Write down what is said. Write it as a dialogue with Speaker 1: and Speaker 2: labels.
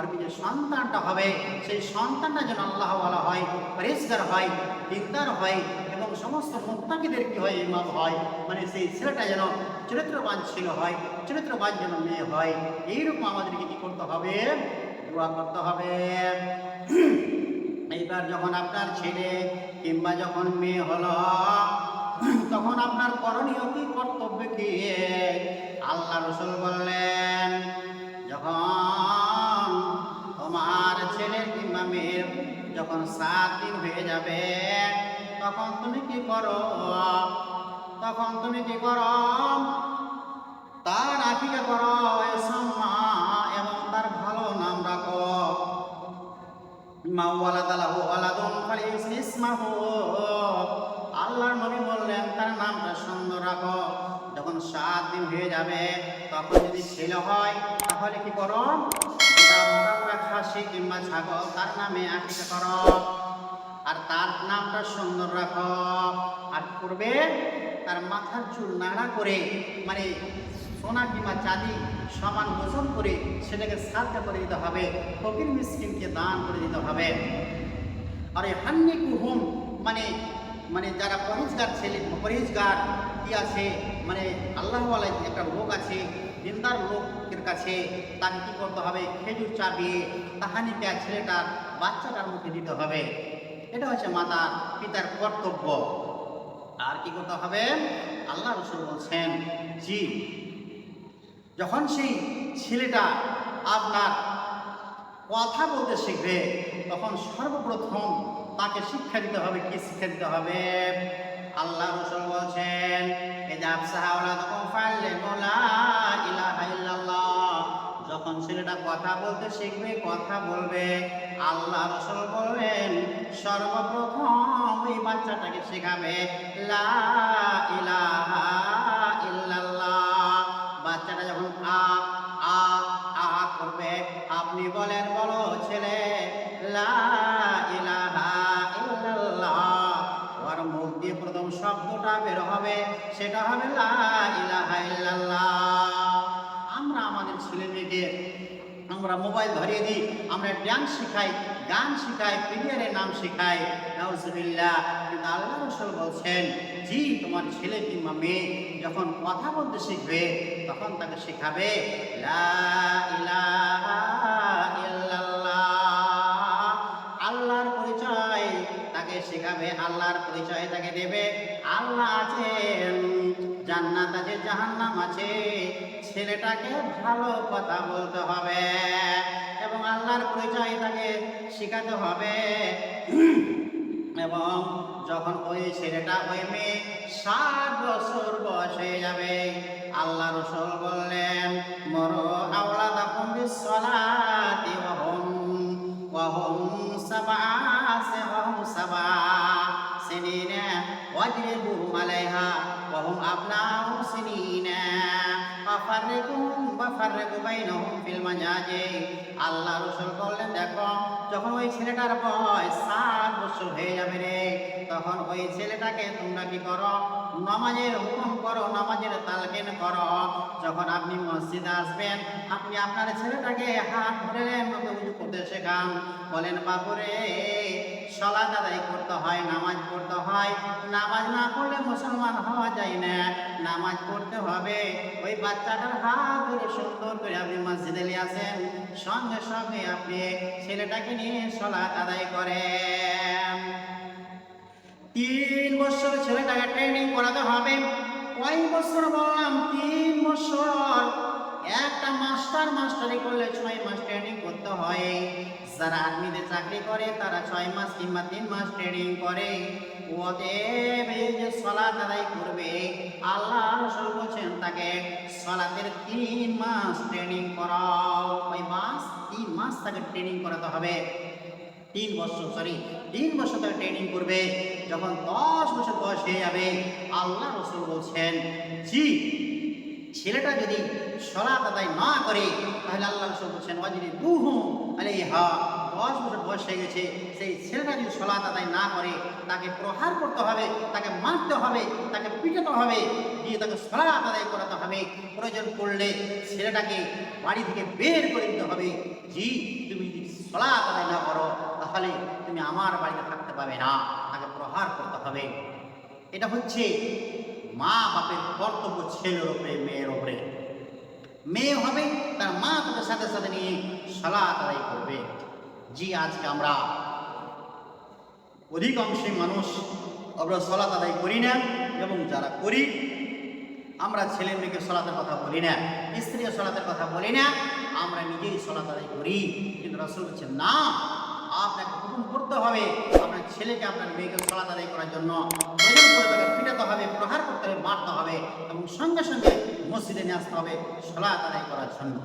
Speaker 1: গর্ভে যে সন্তানটা হবে সেই সন্তানটা যেন আল্লাহওয়ালা হয়, পরেজগার হয়, দিনদার হয় এবং সমস্ত মুত্তাকিদের কি হয়, ইমাম হয়। মানে সেই ছেলেটা যেন চরিত্রবান ছিল হয়, চরিত্রবান যেন মেয়ে হয়। এইরকম আমাদেরকে কি করতে হবে? দোয়া করতে হবে। এইবার যখন আপনার ছেলে কিংবা যখন মেয়ে হলো, তখন আপনার করণীয় কি, কর্তব্য কি? আল্লাহ রাসূল বললেন, যখন তোমার ছেলে কিংবা মেয়ের যখন 7 দিন হয়ে যাবে, তখন তুমি কি করো? তখন তুমি কি করো? তার আকিকা করো, এসমা, এবং তার ভালো নাম রাখো। আল্লাহর নবী বললেন তার নামটা সুন্দর রাখো। যখন 7 দিন হয়ে যাবে, তখন যদি ছেলে হয় তাহলে কি করো? মোটা খাসি কিংবা ছাগল তার নামে আকিকা করো, আর তার নামটা সুন্দর রাখো। আর করবে তার মাথার চুল নাড়া করে, মানে সোনা কিংবা চাঁদি সমান ওজন করে সেটাকে সাদকা করে দিতে হবে, ফকির মিসকিনকে দান করে দিতে হবে। আর এই হান্নি কুহুম, মানে মানে যারা পরেজগার ছেলে, পরেজগার কি আছে, মানে আল্লাহওয়ালা একটা লোক আছে, দিনদার লোকের কাছে তাকে কি করতে হবে? খেজুর চাবিয়ে তাহানিকে ছেলেটার বাচ্চাটার মুখে দিতে হবে। এটা হচ্ছে মাতা পিতার কর্তব্য। আর কি করতে হবে? আল্লাহ রাসূল বলছেন, জি, যখন সেই ছেলেটা আপনার কথা বলতে শিখবে, তখন সর্বপ্রথম তাকে শিক্ষা দিতে হবে। কি শিক্ষা দিতে হবে? আল্লাহ রাসূল বলছেন, যখন ছেলেটা কথা বলতে শিখবে, কথা বলবে, আল্লাহ রাসূল বলবেন সর্বপ্রথম ওই বাচ্চাটাকে শেখাবে লা ইলাহা ইল্লাল্লাহ। বাচ্চাটা যখন আ আ আ করবে, আপনি বলেন, বলো ছেলে লা ইলাহা ইল্লাল্লাহ। ওর মুখ দিয়ে প্রথম শব্দটা বের হবে, সেটা হবে লা ইলাহা ইল্লাল্লাহ। আমরা আমাদের ছেলে মেয়েকে আমরা মোবাইল ধরিয়ে দিই, আমরা ডান্স শিখাই, গান শিখাই, প্রিয়ারের নাম শিখাই, নাউজুবিল্লাহ। কিন্তু আল্লাহ রাসূল বলছেন, জি, তোমার ছেলে কিংবা মেয়ে যখন কথা বলতে শিখবে, তখন তাকে শেখাবে লা ইলাহা ইল্লাল্লাহ। আল্লাহর পরিচয় তাকে শেখাবে, আল্লাহর পরিচয় তাকে দেবে। আল্লাহ আছেন, জান্নাত আছে, জাহান্নাম আছে। ছেলেটাকে ভালো কথা বলতে হবে এবং আল্লাহর পরিচয় তাকে শেখাতে হবে। এবং যখন ওই ছেলেটা, ওই মেয়ে 7 বছর বয়স হয়ে যাবে, আল্লাহ রাসূল বললেন, মরু আওলাদাকুম বিসসালাতি ওয়া হুম সাবআ সিনিনা ওয়াজরিবুহুম আলাইহা ওয়া হুম আবনাউ সিনিনা ফাররিকু বাইনাহুম ফিল মাজাজি। আল্লাহ রাসূল বললেন, দেখো, যখন ওই ছেলেটার বয়স 7 বছর হয়ে যাবে রে, তখন ওই ছেলেটাকে তোমরা কি করো? নামাজের হুকুম করো, নামাজের তালকিন করো। যখন আপনি মসজিদে আসবেন, আপনি আপনার ছেলেটাকে হাত ধরে উযু করতে শেখান। বলেন, বাবুরে, সালাত আদায় করতে হয়, নামাজ পড়তে হয়, নামাজ না পড়লে মুসলমান হওয়া যায় না, নামাজ পড়তে হবে। ওই বাচ্চাটার হাত ধরে সুন্দর করে আপনি মসজিদে নিয়ে আসেন, সঙ্গে সঙ্গে আপনি ছেলেটাকে নিয়ে সালাত আদায় করেন। 3 বছর ছেলেটাকে ট্রেনিং করাতে হবে। কয় বছর বললাম? 3 বছর। একটা মাস্টারি করলে 6 মাস ট্রেনিং করতে হয়। যারা আর্মিতে চাকরি করে তারা 6 মাস কিংবা 3 মাস ট্রেনিং করে। অতএব এই যে সালাত আদায় করবে, আল্লাহ রাসূল বলেন তাকে সালাতের 3 মাস ট্রেনিং করাও। কয় মাস? 3 মাস তাকে ট্রেনিং করাতে হবে। 3 বছর তাকে ট্রেনিং করবে। যখন 10 বছর বয়স হয়ে যাবে, আল্লাহ রাসূল বলছেন, জি, ছেলেটা যদি সালাত আদায় না করে, তাহলে আল্লাহ রাসূল বলছেন ওয়াজরিবুহুম আলাইহা 10 বছর বয়স হয়ে গেছে, সেই ছেলেটা যদি সালাত আদায় না করে তাকে প্রহার করতে হবে, তাকে মারতে হবে, তাকে পিটাতে হবে, দিয়ে তাকে সালাত আদায় করাতে হবে। প্রয়োজন পড়লে ছেলেটাকে বাড়ি থেকে বের করে দিতে হবে। জি, তুমি যদি সালাত আদায় না করো তাহলে তুমি আমার বাড়িতে থাকতে পাবে না, তাকে প্রহার করতে হবে। এটা হচ্ছে মা বাপের কর্তব্য ছেলের ওপরে, মেয়ের ওপরে। মেয়ে হবে তার মা তাদের সাথে সাথে নিয়ে সালাত আদায় করবে। জি, আজকে আমরা অধিকাংশই মানুষ আমরা সালাত আদায় করি না, এবং যারা করি আমরা ছেলে মেয়েকে সালাতের কথা বলি না, স্ত্রীর সালাতের কথা বলি না, আমরা নিজেই সালাত আদায় করি। কিন্তু রাসূল বলছেন না, আপনাকে হুকুম করতে হবে আপনার ছেলেকে আপনার মেয়েকে সালাত আদায় করার জন্য। প্রয়োজন পড়লে তাকে পিটাতে হবে, প্রহার করতে হবে, মারতে হবে, এবং সঙ্গে সঙ্গে মসজিদে নিয়ে আসতে হবে সালাত আদায় করার জন্য।